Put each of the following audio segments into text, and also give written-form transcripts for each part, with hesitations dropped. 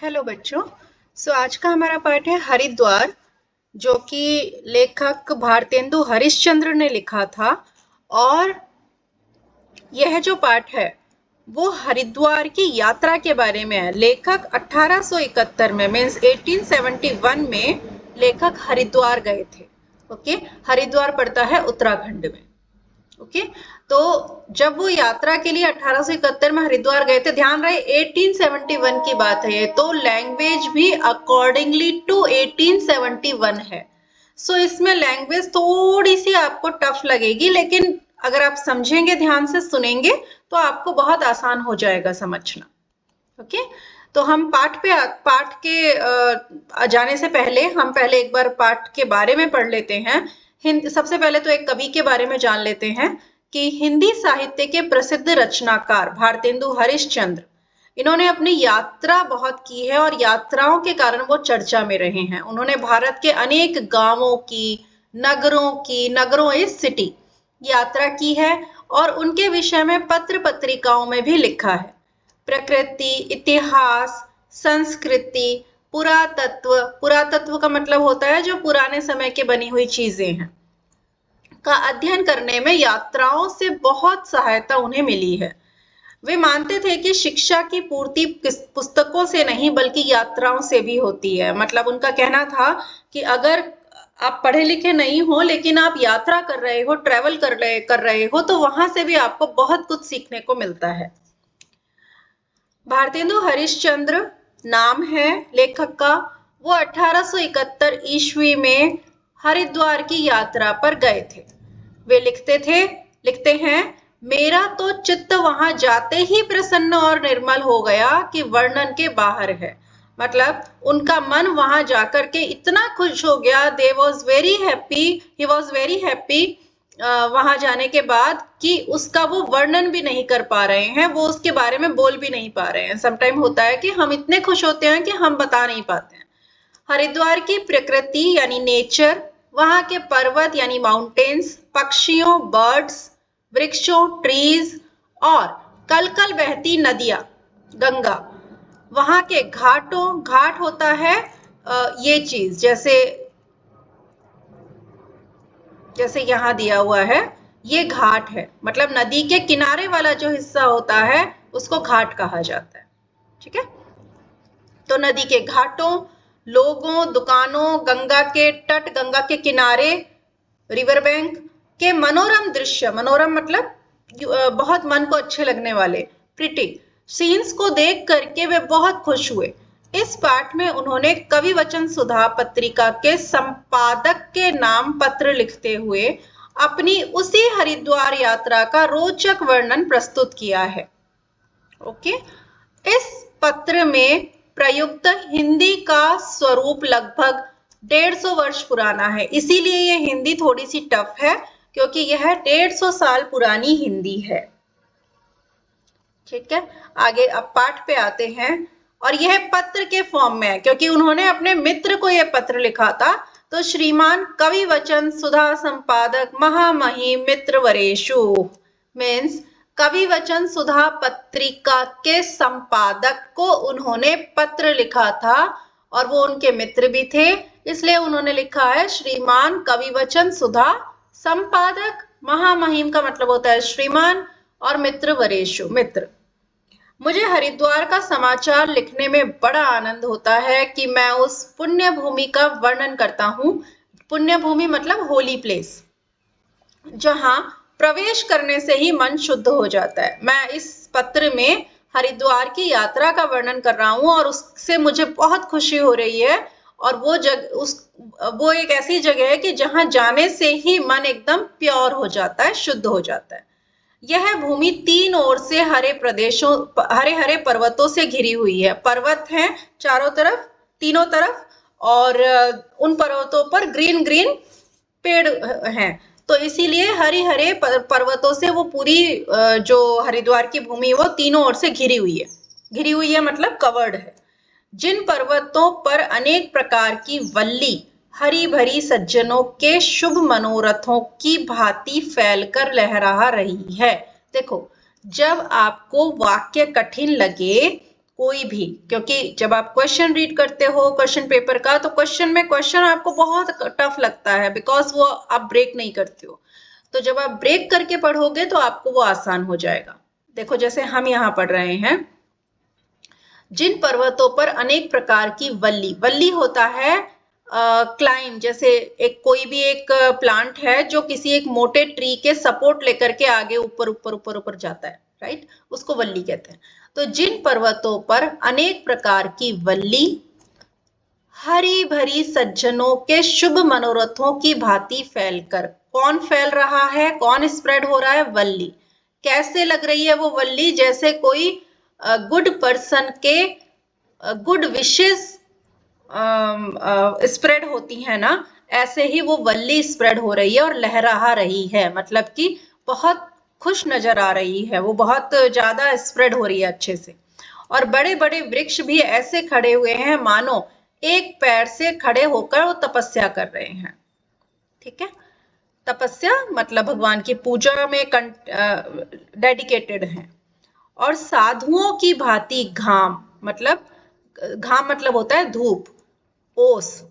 Hello बच्चों। आज का हमारा पाठ है हरिद्वार, जो कि लेखक भारतेंदु हरिश्चंद्र ने लिखा था। और यह जो पाठ है वो हरिद्वार की यात्रा के बारे में है। लेखक 1871 में मीन्स 1871 में लेखक हरिद्वार गए थे। ओके, हरिद्वार पड़ता है उत्तराखंड में। ओके, तो जब वो यात्रा के लिए 1871 में हरिद्वार गए थे, ध्यान रहे 1871 की बात है ये, तो लैंग्वेज भी अकॉर्डिंगली टू 1871 है। इसमें लैंग्वेज थोड़ी सी आपको टफ लगेगी, लेकिन अगर आप समझेंगे, ध्यान से सुनेंगे, तो आपको बहुत आसान हो जाएगा समझना। ओके, तो हम पाठ के जाने से पहले हम पहले एक बार पाठ के बारे में पढ़ लेते हैं। सबसे पहले तो एक कवि के बारे में जान लेते हैं कि हिंदी साहित्य के प्रसिद्ध रचनाकार भारतेंदु हरिश्चंद्र, इन्होंने अपनी यात्रा बहुत की है और यात्राओं के कारण वो चर्चा में रहे हैं। उन्होंने भारत के अनेक गांवों की, नगरों इस सिटी यात्रा की है और उनके विषय में पत्र पत्रिकाओं में भी लिखा है। प्रकृति, इतिहास, संस्कृति, पुरातत्व का मतलब होता है जो पुराने समय के बनी हुई चीजें हैं, का अध्ययन करने में यात्राओं से बहुत सहायता उन्हें मिली है। वे मानते थे कि शिक्षा की पूर्ति पुस्तकों से नहीं बल्कि यात्राओं से भी होती है। मतलब उनका कहना था कि अगर आप पढ़े लिखे नहीं हो लेकिन आप यात्रा कर रहे हो, ट्रेवल कर रहे हो, तो वहां से भी आपको बहुत कुछ सीखने को मिलता है। भारतेंदु हरिश्चंद्र नाम है लेखक का। वो 1871 ईस्वी में हरिद्वार की यात्रा पर गए थे। वे लिखते हैं, मेरा तो चित्त वहां जाते ही प्रसन्न और निर्मल हो गया कि वर्णन के बाहर है। मतलब उनका मन वहां जाकर के इतना खुश हो गया, ही वॉज वेरी हैप्पी वहां जाने के बाद, कि उसका वो वर्णन भी नहीं कर पा रहे हैं, वो उसके बारे में बोल भी नहीं पा रहे हैं। समटाइम होता है कि हम इतने खुश होते हैं कि हम बता नहीं पाते हैं। हरिद्वार की प्रकृति यानी नेचर, वहां के पर्वत यानी माउंटेन्स, पक्षियों बर्ड्स, वृक्षों ट्रीज, और कल कल बहती नदियां गंगा, वहां के घाट होता है ये चीज, जैसे यहाँ दिया हुआ है, ये घाट है। मतलब नदी के किनारे वाला जो हिस्सा होता है उसको घाट कहा जाता है। ठीक है, तो नदी के घाटों, लोगों, दुकानों, गंगा के तट, गंगा के किनारे, रिवर बैंक के मनोरम दृश्य, मनोरम मतलब बहुत मन को अच्छे लगने वाले, प्रिटी सीन्स को देख करके वे बहुत खुश हुए। इस पाठ में उन्होंने कवि वचन सुधा पत्रिका के संपादक के नाम पत्र लिखते हुए अपनी उसी हरिद्वार यात्रा का रोचक वर्णन प्रस्तुत किया है। ओके, इस पत्र में प्रयुक्त हिंदी का स्वरूप लगभग 150 वर्ष पुराना है। इसीलिए ये हिंदी थोड़ी सी टफ है, क्योंकि यह 150 साल पुरानी हिंदी है। ठीक है, आगे अब पाठ पे आते हैं। और यह पत्र के फॉर्म में है, क्योंकि उन्होंने अपने मित्र को यह पत्र लिखा था। तो श्रीमान कवि वचन सुधा संपादक महामहिम मित्र वरेशु, मीन्स कवि वचन सुधा पत्रिका के संपादक को उन्होंने पत्र लिखा था और वो उनके मित्र भी थे, इसलिए उन्होंने लिखा है श्रीमान कवि वचन सुधा संपादक। महामहिम का मतलब होता है श्रीमान, और मित्र वरेशु, मित्र। मुझे हरिद्वार का समाचार लिखने में बड़ा आनंद होता है कि मैं उस पुण्य भूमि का वर्णन करता हूँ। पुण्य भूमि मतलब होली प्लेस, जहाँ प्रवेश करने से ही मन शुद्ध हो जाता है। मैं इस पत्र में हरिद्वार की यात्रा का वर्णन कर रहा हूँ और उससे मुझे बहुत खुशी हो रही है। और वो एक ऐसी जगह है कि जहाँ जाने से ही मन एकदम प्योर हो जाता है, शुद्ध हो जाता है। यह भूमि 3 ओर से हरे हरे पर्वतों से घिरी हुई है। पर्वत हैं चारों तरफ, तीनों तरफ, और उन पर्वतों पर ग्रीन ग्रीन पेड़ हैं। तो इसीलिए हरी हरे पर्वतों से वो पूरी जो हरिद्वार की भूमि है वो तीनों ओर से घिरी हुई है मतलब कवर्ड है। जिन पर्वतों पर अनेक प्रकार की वल्ली हरी भरी सज्जनों के शुभ मनोरथों की भांति फैलकर लहरा रही है। देखो, जब आपको वाक्य कठिन लगे, कोई भी, क्योंकि जब आप क्वेश्चन रीड करते हो क्वेश्चन पेपर का, तो क्वेश्चन आपको बहुत टफ लगता है, बिकॉज वो आप ब्रेक नहीं करते हो। तो जब आप ब्रेक करके पढ़ोगे तो आपको वो आसान हो जाएगा। देखो जैसे हम यहाँ पढ़ रहे हैं, जिन पर्वतों पर अनेक प्रकार की वल्ली, वल्ली होता है क्लाइम, जैसे एक कोई भी एक प्लांट है जो किसी एक मोटे ट्री के सपोर्ट लेकर के आगे ऊपर ऊपर ऊपर ऊपर जाता है, राइट, उसको वल्ली कहते हैं। तो जिन पर्वतों पर अनेक प्रकार की वल्ली हरी भरी सज्जनों के शुभ मनोरथों की भांति फैलकर, कौन फैल रहा है, कौन स्प्रेड हो रहा है, वल्ली। कैसे लग रही है वो वल्ली, जैसे कोई गुड पर्सन के गुड विशेस स्प्रेड होती है ना, ऐसे ही वो वल्ली स्प्रेड हो रही है और लहरा रही है, मतलब कि बहुत खुश नजर आ रही है, वो बहुत ज्यादा स्प्रेड हो रही है अच्छे से। और बड़े बड़े वृक्ष भी ऐसे खड़े हुए हैं मानो एक पैर से खड़े होकर वो तपस्या कर रहे हैं। ठीक है, तपस्या मतलब भगवान की पूजा में डेडिकेटेड हैं। और साधुओं की भांति घाम मतलब होता है धूप, ओस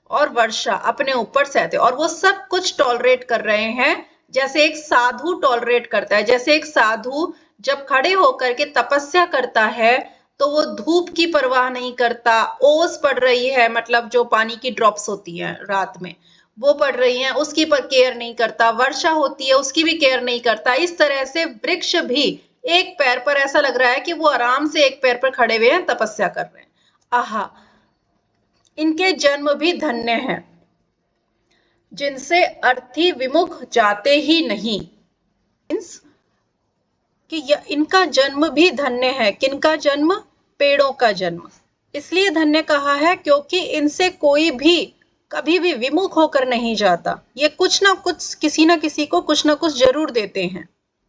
और वर्षा अपने ऊपर सहते, और वो सब कुछ टॉलरेट कर रहे हैं जैसे एक साधु टॉलरेट करता है। जैसे एक साधु जब खड़े होकर के तपस्या करता है तो वो धूप की परवाह नहीं करता, ओस पड़ रही है मतलब जो पानी की ड्रॉप्स होती है रात में वो पड़ रही हैं, उसकी पर केयर नहीं करता, वर्षा होती है उसकी भी केयर नहीं करता। इस तरह से वृक्ष भी एक पैर पर, ऐसा लग रहा है कि वो आराम से एक पैर पर खड़े हुए हैं, तपस्या कर रहे हैं। आहा, इनके जन्म भी धन्य हैं, जिनसे अर्थी विमुख जाते ही नहीं। कि इनका जन्म भी धन्य है। किनका जन्म? पेड़ों का जन्म। इसलिए धन्य कहा है क्योंकि इनसे कोई भी कभी भी विमुख होकर नहीं जाता। ये कुछ ना कुछ, किसी ना किसी को कुछ ना कुछ जरूर देते हैं,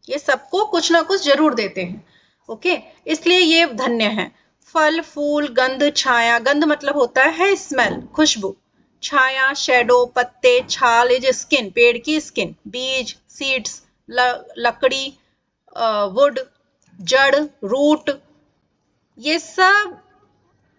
ये सबको कुछ ना कुछ जरूर देते हैं। ओके, इसलिए ये धन्य है। फल, फूल, गंध, छाया, गंध मतलब होता है स्मेल, खुशबू, छाया, शेडो, पत्ते, छाल इज स्किन, पेड़ की स्किन, बीज, सीड्स, लकड़ी, वुड, जड़, रूट, ये सब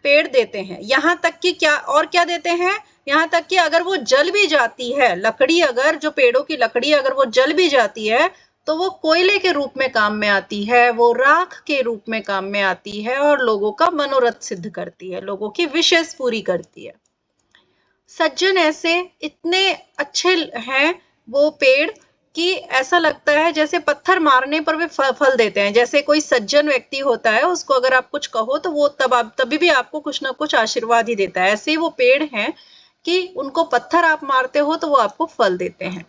पेड़ देते हैं। यहाँ तक कि क्या देते हैं, यहाँ तक कि अगर वो जल भी जाती है लकड़ी, अगर जो पेड़ों की लकड़ी अगर वो जल भी जाती है तो वो कोयले के रूप में काम में आती है, वो राख के रूप में काम में आती है और लोगों का मनोरथ सिद्ध करती है, लोगों की विशेष पूरी करती है। सज्जन ऐसे इतने अच्छे हैं वो पेड़ कि ऐसा लगता है जैसे पत्थर मारने पर वे फल देते हैं। जैसे कोई सज्जन व्यक्ति होता है, उसको अगर आप कुछ कहो तो वो तभी भी आपको कुछ ना कुछ आशीर्वाद ही देता है। ऐसे ही वो पेड़ हैं कि उनको पत्थर आप मारते हो तो वो आपको फल देते हैं।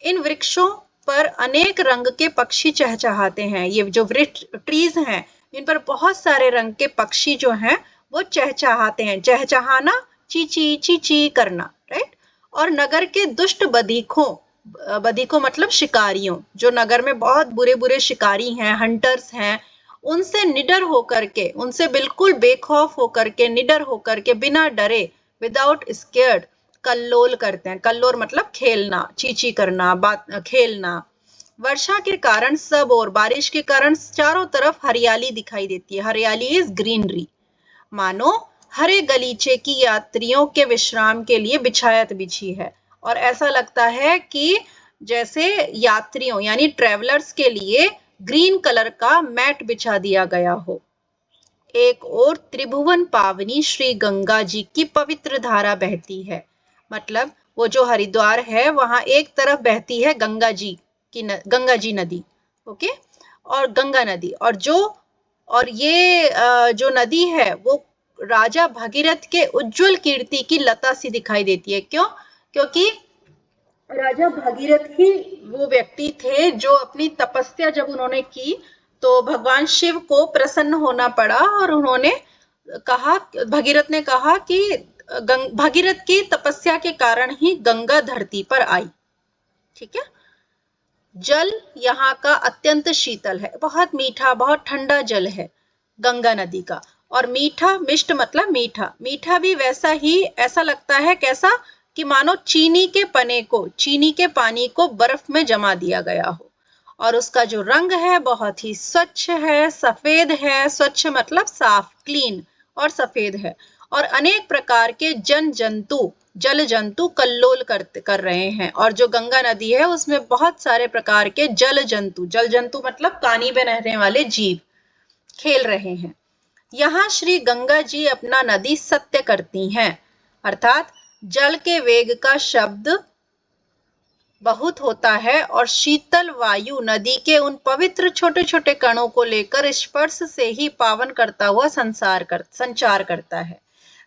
इन वृक्षों पर अनेक रंग के पक्षी चहचहाते हैं। ये जो वृक्ष ट्रीज हैं, इन पर बहुत सारे रंग के पक्षी जो हैं वो चहचहाते हैं। चहचहाना, चीची चीची करना, राइट। और नगर के दुष्ट बदीखों मतलब शिकारियों, जो नगर में बहुत बुरे बुरे शिकारी हैं, हंटर्स हैं, उनसे निडर होकर के, उनसे बिल्कुल बेखौफ होकर के, निडर होकर के, बिना डरे, विदाउट स्केर्ड, कल्लोल करते हैं। कल्लोल मतलब खेलना, चीची करना, खेलना। वर्षा के कारण सब और, बारिश के कारण चारों तरफ हरियाली दिखाई देती है। हरियाली इज ग्रीनरी, मानो हरे गलीचे की यात्रियों के विश्राम के लिए बिछायत बिछी है। और ऐसा लगता है कि जैसे यात्रियों यानी ट्रेवलर्स के लिए ग्रीन कलर का मैट बिछा दिया गया हो। एक और त्रिभुवन पावनी श्री गंगा जी की पवित्र धारा बहती है। मतलब वो जो हरिद्वार है वहां एक तरफ बहती है गंगा जी नदी, ओके, और गंगा नदी, और ये जो नदी है वो राजा भगीरथ के उज्जवल कीर्ति की लता सी दिखाई देती है। क्यों? क्योंकि राजा भगीरथ ही वो व्यक्ति थे जो अपनी तपस्या जब उन्होंने की तो भगवान शिव को प्रसन्न होना पड़ा और उन्होंने कहा, भगीरथ ने कहा कि भगीरथ की तपस्या के कारण ही गंगा धरती पर आई। ठीक है। जल यहाँ का अत्यंत शीतल है, बहुत मीठा, बहुत ठंडा जल है गंगा नदी का। और मीठा, मिष्ट मतलब मीठा, मीठा भी वैसा ही, ऐसा लगता है कैसा कि मानो चीनी के पानी को बर्फ में जमा दिया गया हो। और उसका जो रंग है बहुत ही स्वच्छ है, सफेद है। स्वच्छ मतलब साफ, क्लीन और सफेद है। और अनेक प्रकार के जल जंतु कल्लोल कर रहे हैं। और जो गंगा नदी है उसमें बहुत सारे प्रकार के जल जंतु मतलब पानी में रहने वाले जीव खेल रहे हैं। यहाँ श्री गंगा जी अपना नदी सत्य करती हैं, अर्थात जल के वेग का शब्द बहुत होता है और शीतल वायु नदी के उन पवित्र छोटे छोटे कणों को लेकर स्पर्श से ही पावन करता हुआ संचार करता है।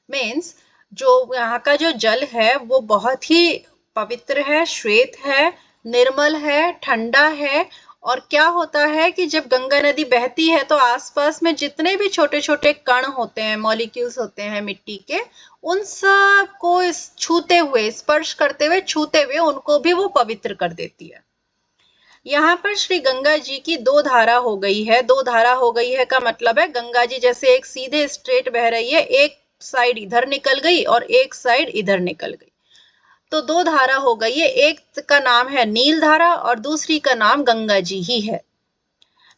मीन्स जो यहाँ का जो जल है वो बहुत ही पवित्र है, श्वेत है, निर्मल है, ठंडा है। और क्या होता है कि जब गंगा नदी बहती है तो आसपास में जितने भी छोटे छोटे कण होते हैं, मॉलिक्यूल्स होते हैं मिट्टी के, उन सब को छूते हुए, स्पर्श करते हुए, छूते हुए उनको भी वो पवित्र कर देती है। यहाँ पर श्री गंगा जी की दो धारा हो गई है। दो धारा हो गई है का मतलब है गंगा जी जैसे एक सीधे स्ट्रेट बह रही है, एक साइड इधर निकल गई और एक साइड इधर निकल गई, तो दो धारा हो गई है। एक का नाम है नील धारा और दूसरी का नाम गंगा जी ही है।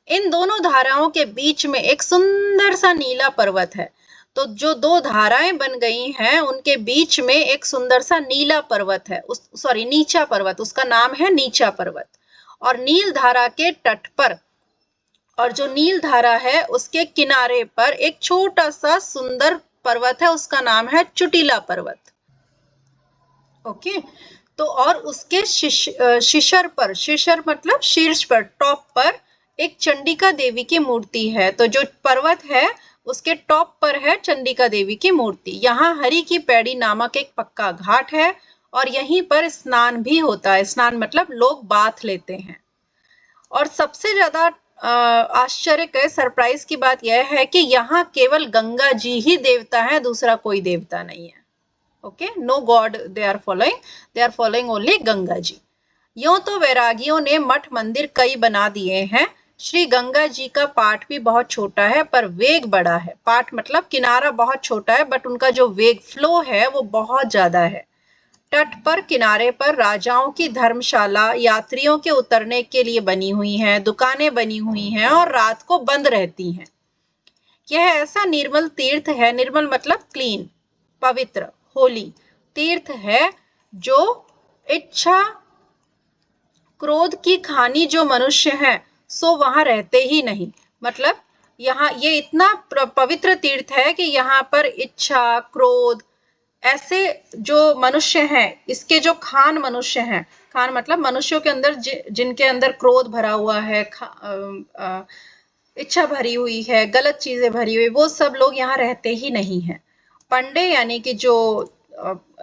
इन दोनों धाराओं के बीच में एक सुंदर सा नीला पर्वत है। तो जो दो धाराएं बन गई हैं उनके बीच में एक सुंदर सा नीला पर्वत है, नीचा पर्वत, उसका नाम है नीचा पर्वत। और नील धारा के तट पर, और जो नील धारा है उसके किनारे पर एक छोटा सा सुंदर पर्वत है, उसका नाम है चुटिला पर्वत। ओके, तो और उसके शिशर पर, शिशर मतलब शीर्ष पर, टॉप पर एक चंडिका देवी की मूर्ति है। तो जो पर्वत है उसके टॉप पर है चंडिका देवी की मूर्ति। यहाँ हरि की पैड़ी नामक एक पक्का घाट है और यहीं पर स्नान भी होता है। स्नान मतलब लोग बाथ लेते हैं। और सबसे ज्यादा आश्चर्य के सरप्राइज की बात यह है कि यहाँ केवल गंगा जी ही देवता है, दूसरा कोई देवता नहीं है। Okay, no god they are following only Ganga ji. यूं तो वैरागियों ने मठ मंदिर कई बना दिए हैं। श्री गंगा जी का पाठ भी बहुत छोटा है पर वेग बड़ा है। पाठ मतलब किनारा बहुत छोटा है बट उनका जो वेग, फ्लो है वो बहुत ज्यादा है। तट पर, किनारे पर राजाओं की धर्मशाला यात्रियों के उतरने के लिए बनी हुई हैं, दुकानें बनी हुई हैं और रात को बंद रहती हैं। यह ऐसा निर्मल तीर्थ है, निर्मल मतलब क्लीन, पवित्र, होली तीर्थ है जो इच्छा क्रोध की खानी जो मनुष्य हैं सो वहां रहते ही नहीं। मतलब यहाँ ये इतना पवित्र तीर्थ है कि यहाँ पर इच्छा, क्रोध, ऐसे जो मनुष्य हैं, इसके जो खान मनुष्य हैं, खान मतलब मनुष्यों के अंदर जिनके अंदर क्रोध भरा हुआ है, इच्छा भरी हुई है, गलत चीजें भरी हुई, वो सब लोग यहाँ रहते ही नहीं हैं। पंडे यानी कि जो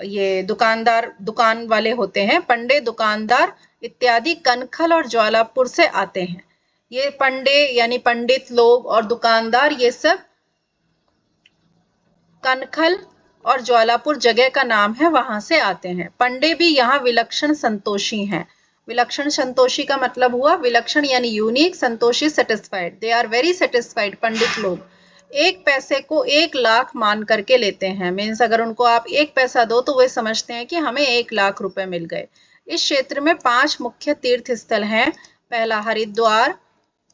ये दुकान वाले होते हैं, पंडे, दुकानदार इत्यादि कनखल और ज्वालापुर से आते हैं। ये पंडे यानी पंडित लोग और दुकानदार, ये सब कनखल और ज्वालापुर जगह का नाम है, वहां से आते हैं। पंडे भी यहाँ विलक्षण संतोषी हैं। विलक्षण संतोषी का मतलब हुआ विलक्षण यानी यूनिक, संतोषी satisfied, they are very satisfied. पंडित लोग एक पैसे को 1,00,000 मान करके लेते हैं। मीन्स अगर उनको आप 1 पैसा दो तो वे समझते हैं कि हमें 1,00,000 रुपए मिल गए। इस क्षेत्र में 5 मुख्य तीर्थ स्थल हैं। पहला हरिद्वार,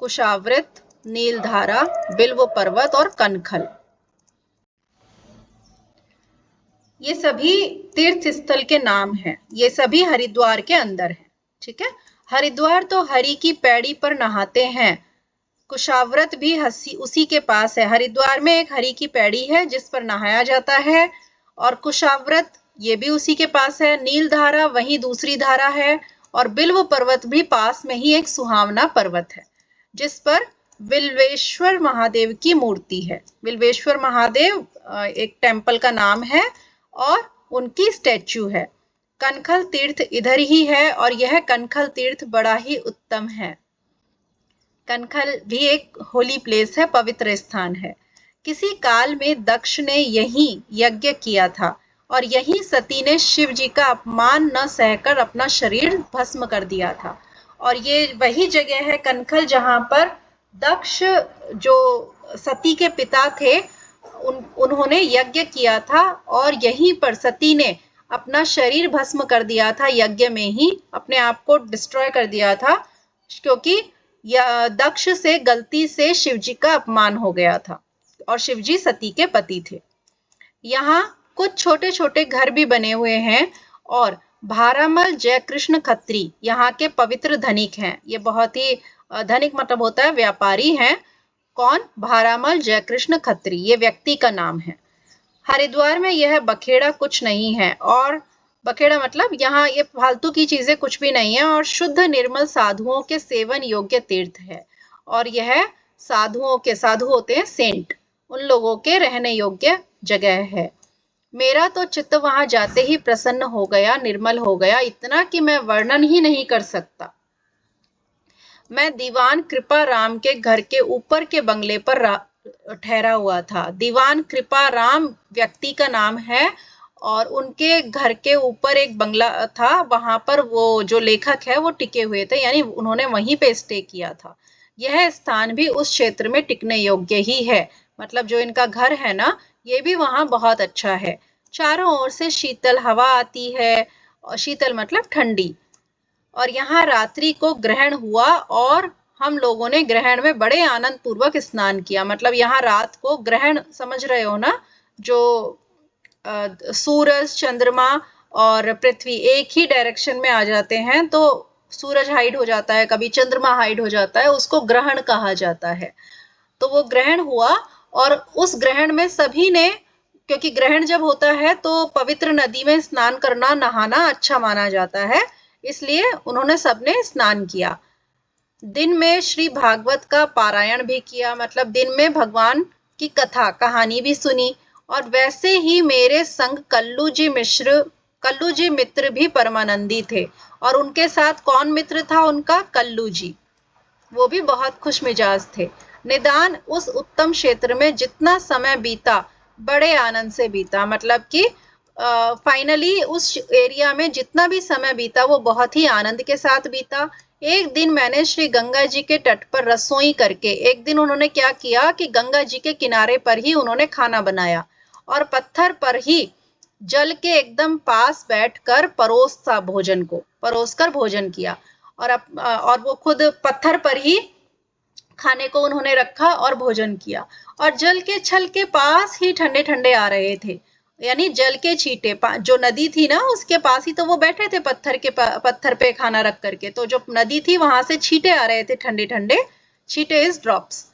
कुशावृत, नीलधारा, बिल्व पर्वत और कनखल। ये सभी तीर्थ स्थल के नाम हैं। ये सभी हरिद्वार के अंदर हैं। ठीक है, हरिद्वार तो हरि की पैड़ी पर नहाते हैं। कुशावृत भी उसी के पास है। हरिद्वार में एक हरि की पैड़ी है जिस पर नहाया जाता है और कुशावृत ये भी उसी के पास है। नीलधारा वही दूसरी धारा है और बिल्व पर्वत भी पास में ही एक सुहावना पर्वत है जिस पर बिल्वेश्वर महादेव की मूर्ति है। बिल्वेश्वर महादेव एक टेम्पल का नाम है और उनकी स्टैच्यू है। कनखल तीर्थ इधर ही है और यह कनखल तीर्थ बड़ा ही उत्तम है। कनखल भी एक होली प्लेस है, पवित्र स्थान है। किसी काल में दक्ष ने यही यज्ञ किया था और यही सती ने शिव जी का अपमान न सहकर अपना शरीर भस्म कर दिया था। और ये वही जगह है कनखल जहाँ पर दक्ष जो सती के पिता थे उन्होंने यज्ञ किया था और यहीं पर सती ने अपना शरीर भस्म कर दिया था, यज्ञ में ही अपने आप को डिस्ट्रॉय कर दिया था। क्योंकि दक्ष से गलती से शिवजी का अपमान हो गया था और शिवजी सती के पति थे। यहाँ कुछ छोटे छोटे घर भी बने हुए हैं और भारामल जयकृष्ण खत्री यहाँ के पवित्र धनिक हैं। ये बहुत ही धनिक मतलब होता है व्यापारी हैं। कौन? भारामल जयकृष्ण खत्री, ये व्यक्ति का नाम है। हरिद्वार में यह बखेड़ा कुछ नहीं है, और बखेड़ा मतलब यहाँ ये फालतू की चीजें कुछ भी नहीं है, और शुद्ध निर्मल साधुओं के सेवन योग्य तीर्थ है। और यह साधु होते हैं सेंट, उन लोगों के रहने योग्य जगह है। मेरा तो चित्त वहां जाते ही प्रसन्न हो गया, निर्मल हो गया, इतना कि मैं वर्णन ही नहीं कर सकता। मैं दीवान कृपा राम के घर के ऊपर के बंगले पर ठहरा हुआ था। दीवान कृपा राम व्यक्ति का नाम है और उनके घर के ऊपर एक बंगला था, वहां पर वो जो लेखक है वो टिके हुए थे, यानी उन्होंने वहीं पे स्टे किया था। यह स्थान भी उस क्षेत्र में टिकने योग्य ही है, मतलब जो इनका घर है ना, ये भी वहां बहुत अच्छा है। चारों ओर से शीतल हवा आती है, और शीतल मतलब ठंडी। और यहाँ रात्रि को ग्रहण हुआ और हम लोगों ने ग्रहण में बड़े आनंद पूर्वक स्नान किया। मतलब यहाँ रात को ग्रहण, समझ रहे हो ना, जो सूरज, चंद्रमा और पृथ्वी एक ही डायरेक्शन में आ जाते हैं, तो सूरज हाइड हो जाता है, कभी चंद्रमा हाइड हो जाता है, उसको ग्रहण कहा जाता है। तो वो ग्रहण हुआ और उस ग्रहण में सभी ने, क्योंकि ग्रहण जब होता है तो पवित्र नदी में स्नान करना, नहाना अच्छा माना जाता है, इसलिए उन्होंने सबने स्नान किया। दिन में श्री भागवत का पारायण भी किया, मतलब दिन में भगवान की कथा कहानी भी सुनी। और वैसे ही मेरे संग कल्लू जी मित्र भी परमानंदी थे। और उनके साथ कौन मित्र था उनका? कल्लू जी, वो भी बहुत खुश मिजाज थे। निदान उस उत्तम क्षेत्र में जितना समय बीता बड़े आनंद से बीता, मतलब कि फाइनली उस एरिया में जितना भी समय बीता वो बहुत ही आनंद के साथ बीता। एक दिन मैंने श्री गंगा जी के तट पर रसोई करके, एक दिन उन्होंने क्या किया कि गंगा जी के किनारे पर ही उन्होंने खाना बनाया और पत्थर पर ही जल के एकदम पास बैठकर परोस कर भोजन किया। और वो खुद पत्थर पर ही खाने को उन्होंने रखा और भोजन किया, और जल के छल के पास ही ठंडे ठंडे आ रहे थे, यानी जल के छींटे, जो नदी थी ना उसके पास ही तो वो बैठे थे पत्थर पे खाना रख करके, तो जो नदी थी वहां से छींटे आ रहे थे ठंडे ठंडे। छींटे इज ड्रॉप्स,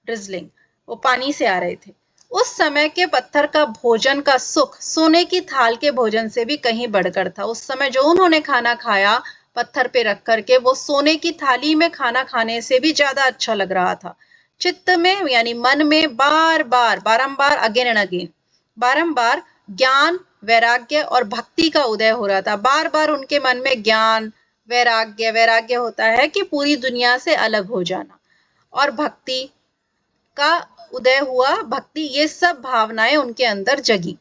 ड्रिजलिंग, वो पानी से आ रहे थे। उस समय के पत्थर का भोजन का सुख सोने की थाल के भोजन से भी कहीं बढ़कर था। उस समय जो उन्होंने खाना खाया पत्थर पे रख करके, वो सोने की थाली में खाना खाने से भी ज्यादा अच्छा लग रहा था। चित्त में यानी मन में बारंबार अगेन एंड अगेन, बारंबार ज्ञान, वैराग्य और भक्ति का उदय हो रहा था। बार बार उनके मन में ज्ञान, वैराग्य होता है कि पूरी दुनिया से अलग हो जाना, और भक्ति का उदय हुआ, भक्ति, ये सब भावनाएं उनके अंदर जगी।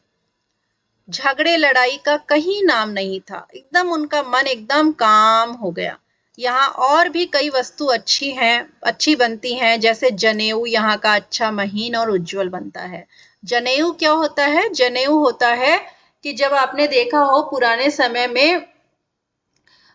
झगड़े लड़ाई का कहीं नाम नहीं था, एकदम उनका मन एकदम काम हो गया। यहाँ और भी कई वस्तु अच्छी बनती हैं, जैसे जनेऊ यहाँ का अच्छा, महीन और उज्जवल बनता है। जनेऊ क्या होता है? जनेऊ होता है कि जब आपने देखा हो पुराने समय में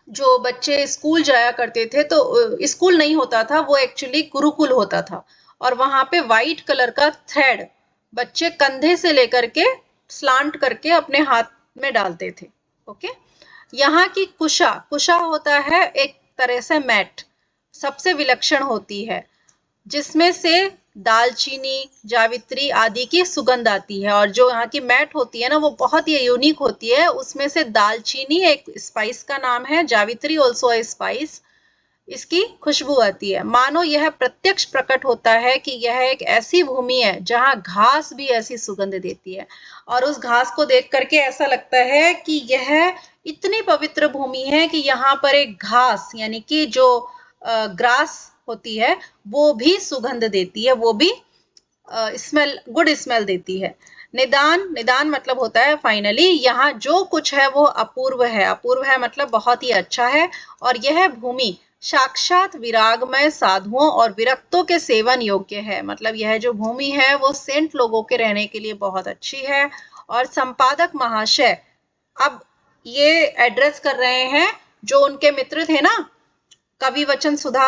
जो बच्चे स्कूल जाया करते थे, तो स्कूल नहीं होता था, वो एक्चुअली गुरुकुल होता था, और वहां पे व्हाइट कलर का थ्रेड बच्चे कंधे से लेकर के स्लांट करके अपने हाथ में डालते थे। ओके, यहाँ की कुशा होता है एक तरह से मैट, सबसे विलक्षण होती है, जिसमें से दालचीनी, जावित्री आदि की सुगंध आती है। और जो यहाँ की मैट होती है ना, वो बहुत ही यूनिक होती है। उसमें से दालचीनी एक स्पाइस का नाम है, जावित्री ऑल्सो ए स्पाइस, इसकी खुशबू आती है। मानो यह प्रत्यक्ष प्रकट होता है कि यह एक ऐसी भूमि है जहाँ घास भी ऐसी सुगंध देती है, और उस घास को देख करके ऐसा लगता है कि यह इतनी पवित्र भूमि है कि यहाँ पर एक घास, यानी कि जो ग्रास होती है, वो भी सुगंध देती है, वो भी गुड स्मेल देती है। निदान मतलब होता है फाइनली, यहाँ जो कुछ है वो अपूर्व है मतलब बहुत ही अच्छा है। और यह भूमि साक्षात विरागमय साधुओं और विरक्तों के सेवन योग्य है, मतलब यह जो भूमि है वो सेंट लोगों के रहने के लिए बहुत अच्छी है। और संपादक महाशय अब ये एड्रेस कर रहे हैं जो उनके मित्र थे ना, कवि वचन सुधा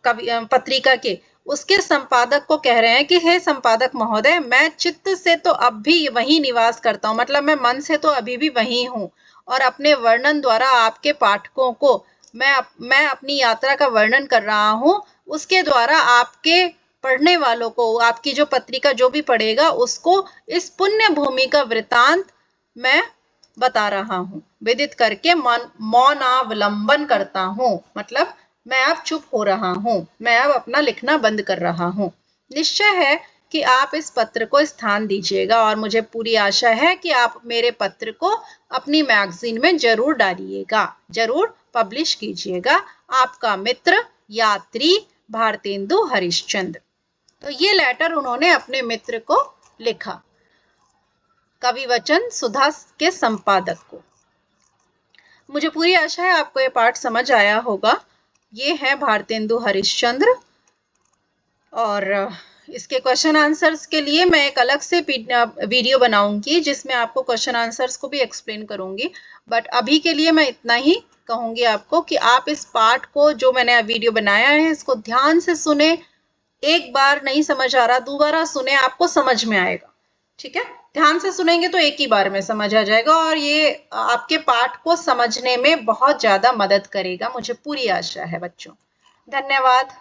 पत्रिका के, उसके संपादक को कह रहे हैं कि हे संपादक महोदय, मैं चित्त से तो अब भी वहीं निवास करता हूँ, मतलब मैं मन से तो अभी भी वहीं हूँ, और अपने वर्णन द्वारा आपके पाठकों को मैं अपनी यात्रा का वर्णन कर रहा हूँ। उसके द्वारा आपके पढ़ने वालों को, आपकी जो पत्रिका जो भी पढ़ेगा उसको इस पुण्य भूमि का वृतांत मैं बता रहा हूँ। विदित करके मौनावलंबन करता हूँ, मतलब मैं अब चुप हो रहा हूँ, मैं अब अपना लिखना बंद कर रहा हूँ। निश्चय है कि आप इस पत्र को स्थान दीजिएगा, और मुझे पूरी आशा है कि आप मेरे पत्र को अपनी मैगजीन में जरूर डालिएगा, जरूर पब्लिश कीजिएगा। आपका मित्र यात्री भारतेंदु हरिश्चंद्र। तो ये लेटर उन्होंने अपने मित्र को लिखा, कवि वचन सुधा के संपादक को। मुझे पूरी आशा है आपको ये पाठ समझ आया होगा। ये है भारतेंदु हरिश्चंद्र, और इसके क्वेश्चन आंसर्स के लिए मैं एक अलग से वीडियो बनाऊंगी जिसमें आपको क्वेश्चन आंसर्स को भी एक्सप्लेन करूंगी। बट अभी के लिए मैं इतना ही कहूंगी आपको कि आप इस पाठ को, जो मैंने वीडियो बनाया है, इसको ध्यान से सुने। एक बार नहीं समझ आ रहा, दोबारा सुने, आपको समझ में आएगा। ठीक है, ध्यान से सुनेंगे तो एक ही बार में समझ आ जाएगा, और ये आपके पाठ को समझने में बहुत ज्यादा मदद करेगा, मुझे पूरी आशा है बच्चों। धन्यवाद।